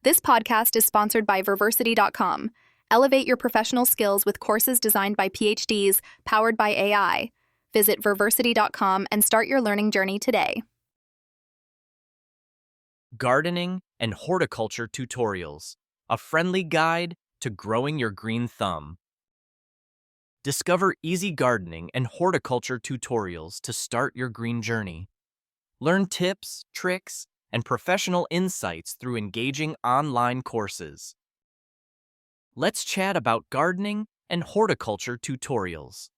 This podcast is sponsored by Verversity.com. Elevate your professional skills with courses designed by PhDs, powered by AI. Visit Verversity.com and start your learning journey today. Gardening and Horticulture Tutorials, a friendly guide to growing your green thumb. Discover easy gardening and horticulture tutorials to start your green journey. Learn tips, tricks, and professional insights through engaging online courses. Let's chat about gardening and horticulture tutorials.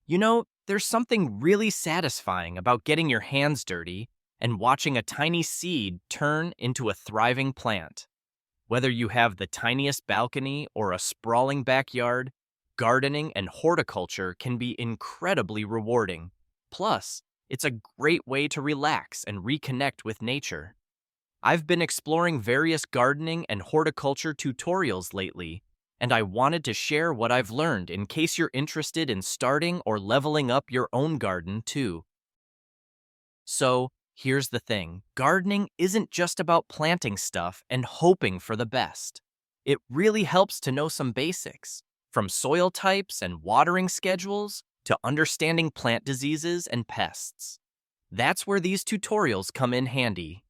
You know, there's something really satisfying about getting your hands dirty and watching a tiny seed turn into a thriving plant. Whether you have the tiniest balcony or a sprawling backyard, gardening and horticulture can be incredibly rewarding. Plus, it's a great way to relax and reconnect with nature. I've been exploring various gardening and horticulture tutorials lately, and I wanted to share what I've learned in case you're interested in starting or leveling up your own garden too. So, here's the thing. Gardening isn't just about planting stuff and hoping for the best. It really helps to know some basics, from soil types and watering schedules to understanding plant diseases and pests. That's where these tutorials come in handy.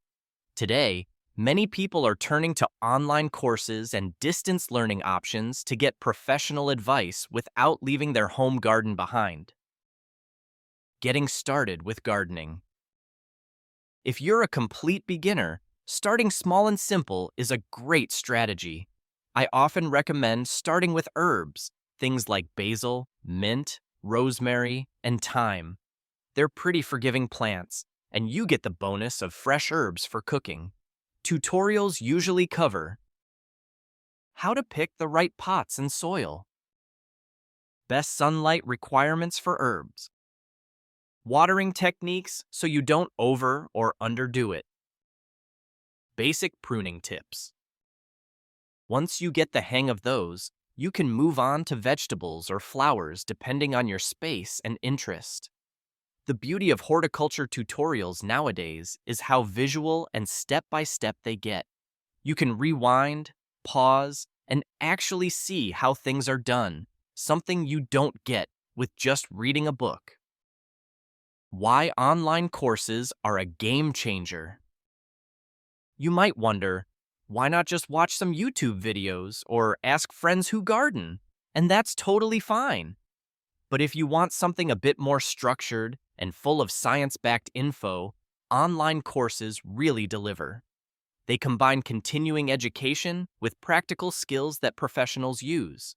Today, many people are turning to online courses and distance learning options to get professional advice without leaving their home garden behind. Getting started with gardening. If you're a complete beginner, starting small and simple is a great strategy. I often recommend starting with herbs, things like basil, mint, rosemary, and thyme. They're pretty forgiving plants, and you get the bonus of fresh herbs for cooking. Tutorials usually cover how to pick the right pots and soil, best sunlight requirements for herbs, watering techniques so you don't over or underdo it, basic pruning tips. Once you get the hang of those, you can move on to vegetables or flowers depending on your space and interest. The beauty of horticulture tutorials nowadays is how visual and step-by-step they get. You can rewind, pause, and actually see how things are done, something you don't get with just reading a book. Why online courses are a game changer. You might wonder, why not just watch some YouTube videos or ask friends who garden? And that's totally fine. But if you want something a bit more structured and full of science-backed info, online courses really deliver. They combine continuing education with practical skills that professionals use.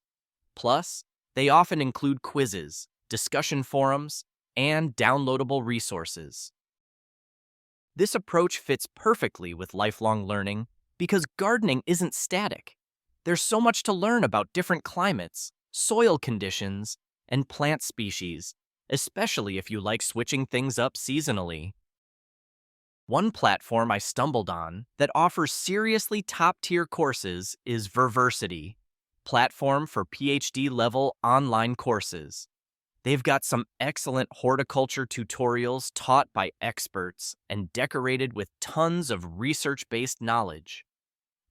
Plus, they often include quizzes, discussion forums, and downloadable resources. This approach fits perfectly with lifelong learning because gardening isn't static. There's so much to learn about different climates, soil conditions, and plant species, especially if you like switching things up seasonally. One platform I stumbled on that offers seriously top-tier courses is Verversity, platform for PhD-level online courses. They've got some excellent horticulture tutorials taught by experts and decorated with tons of research-based knowledge.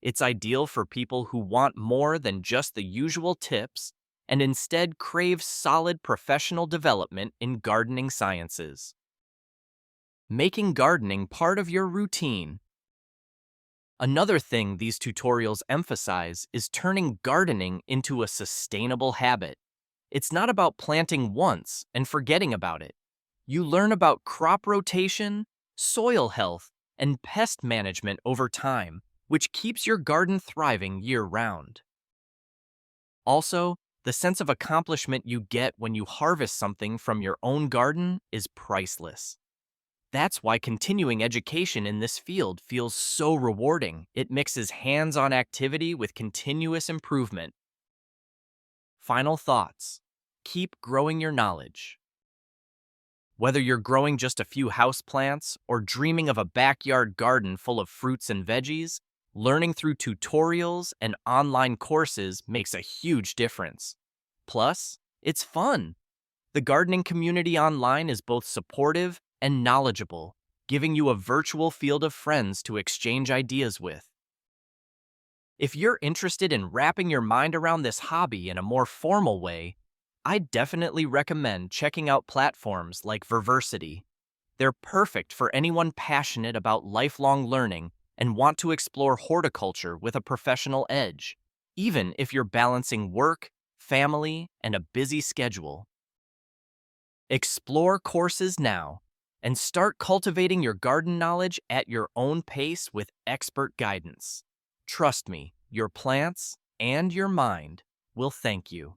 It's ideal for people who want more than just the usual tips and instead crave solid professional development in gardening sciences. Making gardening part of your routine. Another thing these tutorials emphasize is turning gardening into a sustainable habit. It's not about planting once and forgetting about it. You learn about crop rotation, soil health, and pest management over time, which keeps your garden thriving year-round. Also, the sense of accomplishment you get when you harvest something from your own garden is priceless. That's why continuing education in this field feels so rewarding. It mixes hands-on activity with continuous improvement. Final thoughts. Keep growing your knowledge. Whether you're growing just a few houseplants or dreaming of a backyard garden full of fruits and veggies, learning through tutorials and online courses makes a huge difference. Plus, it's fun. The gardening community online is both supportive and knowledgeable, giving you a virtual field of friends to exchange ideas with. If you're interested in wrapping your mind around this hobby in a more formal way, I definitely recommend checking out platforms like Verversity. They're perfect for anyone passionate about lifelong learning and want to explore horticulture with a professional edge, even if you're balancing work, family, and a busy schedule. Explore courses now and start cultivating your garden knowledge at your own pace with expert guidance. Trust me, your plants and your mind will thank you.